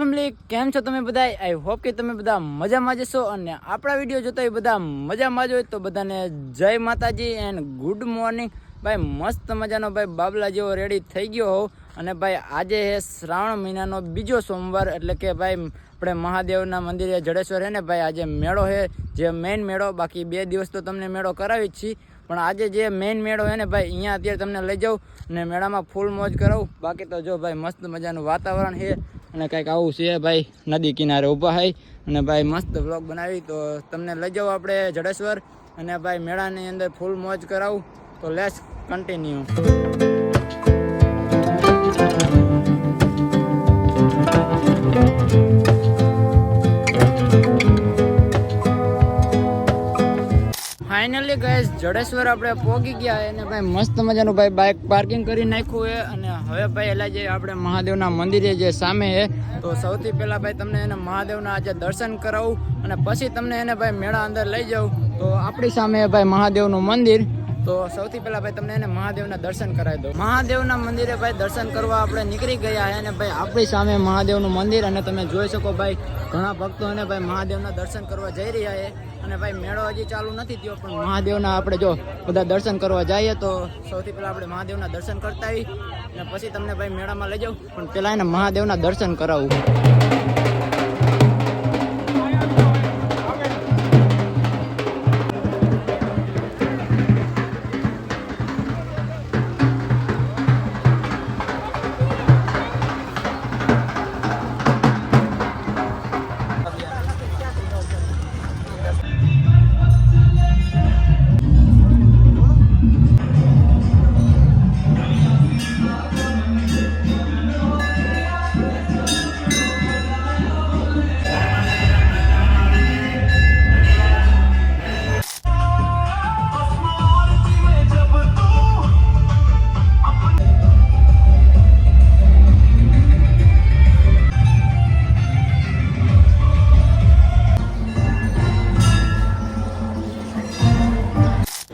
Family કેમ છો તમે બધા? આઈ હોપ કે તમે બધા મજામાં જશો અને આપણા વિડીયો જોતા હોય બધા મજામાં જ હોય તો બધાને જય માતાજી એન્ડ ગુડ મોર્નિંગ. ભાઈ મસ્ત મજાનો ભાઈ બાબલા જેવો રેડી થઈ ગયો હોઉં અને ભાઈ આજે છે શ્રાવણ મહિનાનો બીજો સોમવાર, એટલે કે ભાઈ આપણે મહાદેવના મંદિરે જડેશ્વર હે ને ભાઈ આજે મેળો છે, જે મેઇન મેળો. બાકી 2 દિવસ તો તમને મેળો કરાવી જ છીએ, પણ આજે જે મેઇન મેળો છે ને ભાઈ અહીંયા અત્યારે તમને લઈ જાઉં અને મેળામાં ફૂલ મોજ કરાવું. બાકી તો જો ભાઈ મસ્ત મજાનું વાતાવરણ છે અને કંઈક આવું છે ભાઈ, નદી કિનારે ઊભા હોય અને ભાઈ મસ્ત વ્લોગ બનાવી તો તમને લઈ જાઉં આપણે જડેશ્વર અને ભાઈ મેળાની અંદર ફૂલ મોજ કરાવું. તો let's continue. Finally guys Jadeshwar આપણે પહોંચી ગયા અને ભાઈ મસ્ત મજાનું ભાઈ બાઇક પાર્કિંગ કરી નાખ્યું છે અને હવે ભાઈ એટલે જે આપણે મહાદેવના મંદિરે જે સામે છે તો સૌથી પહેલાં ભાઈ તમને એને મહાદેવના આજે દર્શન કરાવું અને પછી તમને એને ભાઈ મેળા અંદર લઈ જાઉં. તો આપણી સામે ભાઈ મહાદેવનું મંદિર, તો સૌથી પહેલાં ભાઈ તમને એને મહાદેવના દર્શન કરાવી દઉં. મહાદેવના મંદિરે ભાઈ દર્શન કરવા આપણે નીકળી ગયા છે અને ભાઈ આપણી સામે મહાદેવનું મંદિર અને તમે જોઈ શકો ભાઈ ઘણા ભક્તો અને ભાઈ મહાદેવના દર્શન કરવા જઈ રહ્યા છે અને ભાઈ મેળો હજી ચાલુ નથી થયો પણ મહાદેવના આપણે જો બધા દર્શન કરવા જઈએ તો સૌથી પહેલાં આપણે મહાદેવના દર્શન કરતા આવી અને પછી તમને ભાઈ મેળામાં લઈ જાઉં, પણ પહેલાં એને મહાદેવના દર્શન કરાવું.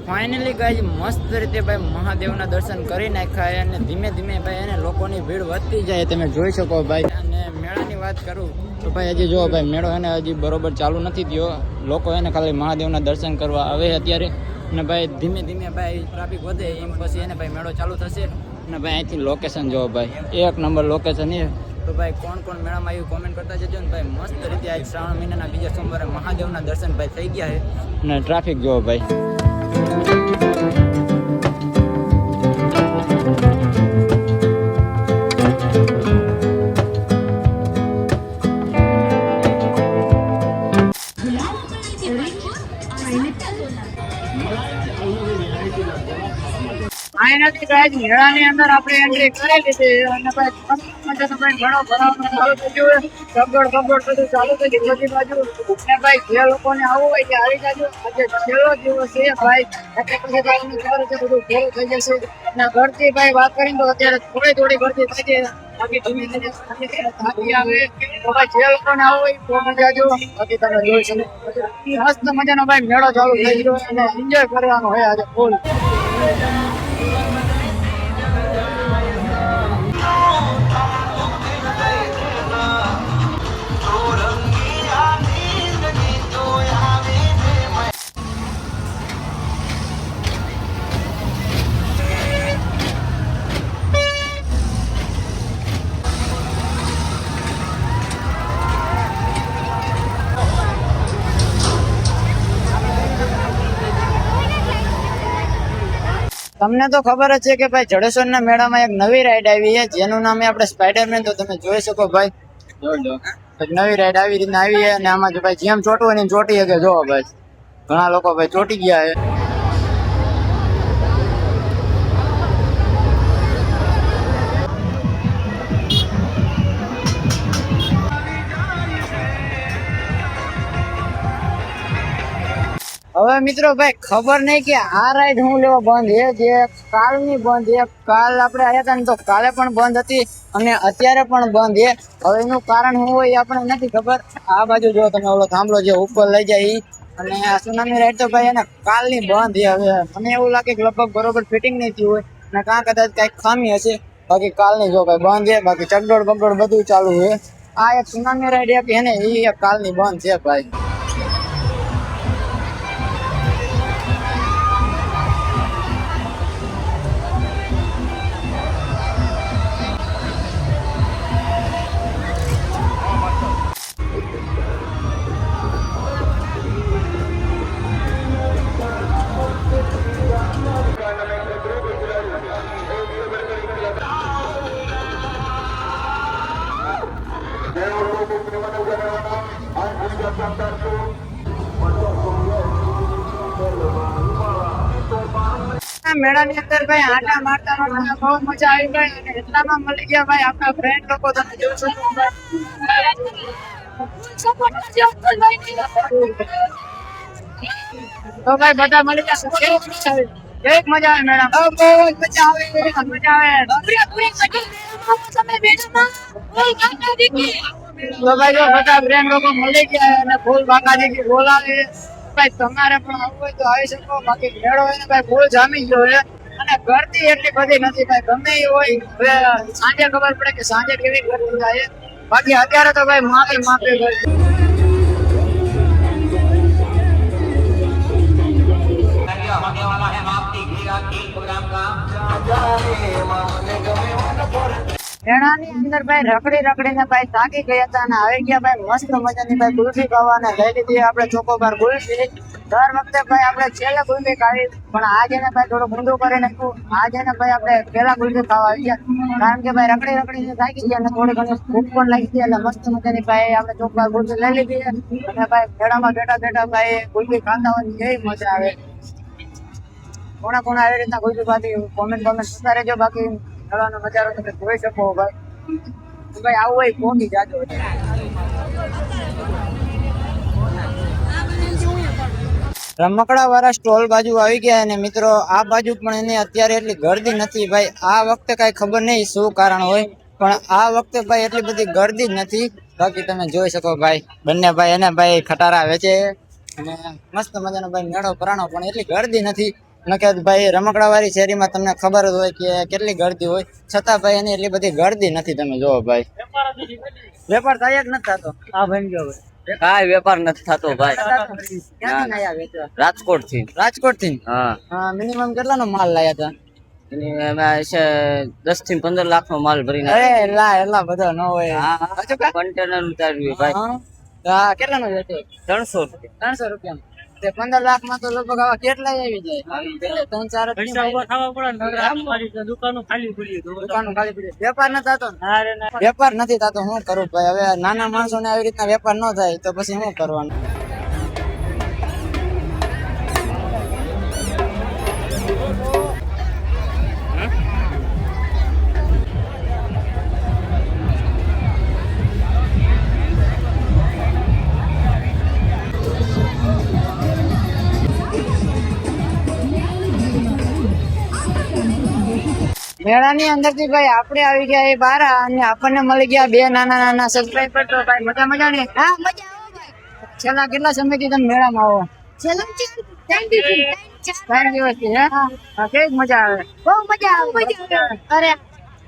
ફાઇનલી ગાઈઝ મસ્ત રીતે ભાઈ મહાદેવના દર્શન કરી નાખ્યા અને ધીમે ધીમે ભાઈ એને લોકોની ભીડ વધતી જાય તમે જોઈ શકો ભાઈ. અને મેળાની વાત કરું તો ભાઈ હજી જો ભાઈ મેળો એને હજી બરોબર ચાલુ નથી થયો, લોકો એને ખાલી મહાદેવના દર્શન કરવા આવે અત્યારે અને ભાઈ ધીમે ધીમે ભાઈ ટ્રાફિક વધે એમ પછી એને ભાઈ મેળો ચાલુ થશે. અને ભાઈ અહીંથી લોકેશન જોવો ભાઈ, 1 નંબર લોકેશન છે. તો ભાઈ કોણ કોણ મેળામાં આવ્યું કોમેન્ટ કરતા જજો ને ભાઈ મસ્ત રીતે આજ શ્રાવણ મહિનાના બીજા સોમવારે મહાદેવના દર્શન ભાઈ થઈ ગયા છે અને ટ્રાફિક જોવો ભાઈ. ફાઇનલી ગાઈઝ મેળાની અંદર આપણે એન્ટ્રી કરી લીધી અને ભાઈ ઘણો ભરાવાનો ચાલુ થઈ ગયો, સગવડ બધું ચાલુ થઈ ગયું બધી બાજુ. અને ભાઈ જે લોકોને આવવું હોય તે આવી જાજો, આજે છેલ્લો દિવસ છે ભાઈ એટલે પછી તમને ખબર છે બધું પૂરું થઈ જશે. અને ઘરથી ભાઈ વાત કરીને તો અત્યારે થોડી ભરતી થઈ જાય, બાકી ધીમે ધીમે થાકી આવે તો ભાઈ જે લોકોને આવવું હોય તો જાજો. બાકી તમે જોઈ શકો મસ્ત મજાનો ભાઈ મેળો ચાલુ થઈ ગયો અને એન્જોય કરવાનો હોય આજે ફૂલ. તમને તો ખબર જ છે કે ભાઈ જડેશ્વરના મેળામાં એક નવી રાઈડ આવી છે જેનું નામ આપણે સ્પાઈડરમેન. તો તમે જોઈ શકો ભાઈ એક નવી રાઈડ આવી રીતના આવી છે અને આમાં ભાઈ જેમ ચોટવું હોય ને ચોટી શકે. જોવો ભાઈ ઘણા લોકો ભાઈ ચોટી ગયા છે. હવે મિત્રો ભાઈ ખબર નહીં કે આ રાઈડ હું લેવા બંધ છે, જે કાલની બંધ છે. કાલ આપણે આવ્યા હતા ને તો કાલે પણ બંધ હતી અને અત્યારે પણ બંધ છે. હવે એનું કારણ શું હોય એ આપણે નથી ખબર. આ બાજુ જો તમે ઓલો થાંભલો જે ઉપર લઈ જાય અને આ સુનામી રાઈડ તો ભાઈ એને કાલની બંધ છે. હવે મને એવું લાગે કે લગભગ બરોબર ફિટિંગ નહીં થયું હોય અને કાં કદાચ કાંઈક ખામી હશે. બાકી કાલની જો ભાઈ બંધ છે, બાકી ચગડોળ બગડોળ બધું ચાલુ છે. આ એક સુનામી રાઈડ એક એને એ કાલની બંધ છે ભાઈ. મેળાની અંદર ભાઈ આટા મારતા મારતા બહુ મજા આવી ગઈ અને એટલામાં મળી ગયા ભાઈ આપણા ફ્રેન્ડ લોકો. તમે જોશો તો ભાઈ બધા મળી ગયા. કેવી મજા આવે મેળા? બહુ મજા આવે. તો ભાઈ જો બધા ફ્રેન્ડ લોકો મળી ગયા અને ફૂલ બાકાજી બોલાવે. ભાઈ તમારે પણ આવવું હોય તો આવી શકો. બાકી મેળો હોય ને ભાઈ ફૂલ જામી ગયો છે અને ગરદી એટલી બધી નથી ભાઈ. ગમે એ હોય સાંજે ખબર પડે કે સાંજે કેવી ગરદી થાય. બાકી અત્યારે તો ભાઈ માપે ગરદી. મેળાની અંદર ભાઈ રખડીને ભાઈ થાકી ગયા હતા અને આવી ગયા ભાઈ મસ્ત મજાની ભાઈ ગુલ્ફી ખાવાને લઈ લીધી આપણે ચોકોબાર ગુલ્ફી. દર વખતે ભાઈ આપણે છેલ્લે ગુલ્ફી ખાવી પણ આજે ને ભાઈ થોડું ઊંધું કરી નાખ્યું. આજે ને ભાઈ આપણે પેલા ગુલ્ફી ખાવા આવી ગયા કારણ કે ભાઈ રખડીને થાકી ગયા અને થોડી ઘણી ભૂખ પણ લાગી ગઈ એટલે મસ્ત મજાની ભાઈ આપણે ચોકોબાર ગુલ્ફી લઈ લીધી અને ભાઈ મેળામાં બેઠા ભાઈ ગુલ્ફી ખાતા હોય કેવી મજા આવે. કોણા આવી રીતના ગુલ્ફી ખાતી કોમેન્ટ કરતા રહેજો. બાકી મેળાનો નજારો તમે જોઈ શકો ભાઈ આવું હોય પહોંચી જાજો. રમકડા વાળા સ્ટોલ બાજુ આવી ગયા અને મિત્રો આ બાજુ પણ એને અત્યારે એટલી ગરદી નથી ભાઈ. આ વખતે કઈ ખબર નહીં શું કારણ હોય પણ આ વખતે ભાઈ એટલી બધી ગરદી જ નથી. બાકી તમે જોઈ શકો ભાઈ બંને ભાઈ એને ભાઈ ખટારા વેચે અને મસ્ત મજાનો ભાઈ મેળો પરાણો પણ એટલી ગરદી નથી. નકે ભાઈ રમકડા વાળી શેરીમાં તમને ખબર જ હોય કે કેટલી ગરદી હોય છતાં ભાઈ એની એટલી બધી ગરદી નથી. તમે જોવો ભાઈ વેપાર થાય જ નથી થતો. આ ભાઈ ગયો કાંઈ વેપાર નથી થતો ભાઈ. રાજકોટ થી. હા મિનિમમ કેટલાનો માલ લાયા હતા? 10 થી 15 લાખ નો માલ ભરીને. એટલા બધા ન હોય. કન્ટેનર ઉતાર્યું ભાઈ. કેટલાનો વેચે? 300 રૂપિયા. 15 લાખ માં તો લગભગ આવા કેટલા આવી જાય? 3-4 દુકાનો ખાલી પડી. વેપાર નથી થતો. વેપાર નથી થતો શું કરું ભાઈ? હવે નાના માણસો ને આવી રીતના વેપાર ન થાય તો પછી શું કરવાનું? મેળાની અંદર થી ભાઈ આપણે આવી ગયા એ બાર અને આપણને મળી ગયા બે નાના સબસ્ક્રાઇબર. તો ભાઈ મજા ને? હા મજા આવે ભાઈ. છેલ્લા કેટલા સમયથી તમે મેળામાં આવો? છેલ્લા 3 દિવસથી. કેવી મજા આવે? બહુ મજા આવે. અરે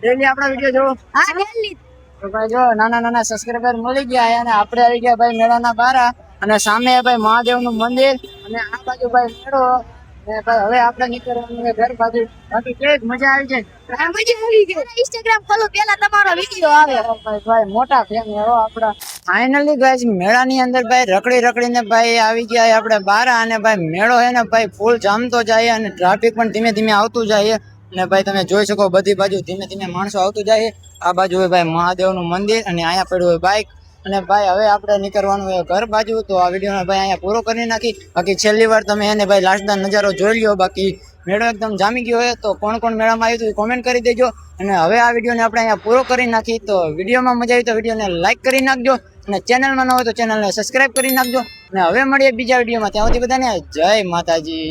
ડેલી આપણા વિડીયો જોવો? હા ડેલી. તો ભાઈ જો નાના સબસ્ક્રાઇબર મળી ગયા અને આપણે આવી ગયા ભાઈ મેળાના બાર અને સામે ભાઈ મહાદેવનું મંદિર અને આ બાજુ ભાઈ મેળો. ભાઈ હવે આપણે નીકળવાનું ઘર બાજુ. બાકી કેવી મજા આવી જાય? ઇન્સ્ટાગ્રામ ફોલો પેલા તમારો વિડિયો આવે. ભાઈ મોટા ફેન એવો આપડા. ફાઇનલી ગાઈસ મેળાની અંદર ભાઈ રખડીને ભાઈ આવી ગયા આપણે બાર અને ભાઈ મેળો હે ને ભાઈ ફૂલ જામતો જાય અને ટ્રાફિક પણ ધીમે ધીમે આવતું જાય અને ભાઈ તમે જોઈ શકો બધી બાજુ ધીમે માણસો આવતું જાય. આ બાજુ હોય ભાઈ મહાદેવનું મંદિર અને અહીંયા પડ્યું હોય બાઇક અને ભાઈ હવે આપણે નીકળવાનું હોય ઘર બાજુ. તો આ વિડીયો ભાઈ અહીંયા પૂરો કરી નાખી. બાકી છેલ્લી વાર તમે એને ભાઈ લાસ્ટનો નજારો જોઈ લ્યો. બાકી મેળો એકદમ જામી ગયો હોય તો કોણ મેળામાં આવ્યું હતું કોમેન્ટ કરી દેજો. અને હવે આ વિડીયોને આપણે અહીંયા પૂરો કરી નાખી. તો વિડીયોમાં મજા આવી તો વિડીયોને લાઈક કરી નાખજો અને ચેનલમાં ન હોય તો ચેનલને સબસ્ક્રાઈબ કરી નાખજો. અને હવે મળીએ બીજા વિડીયોમાં. ત્યાં સુધી બધાને જય માતાજી.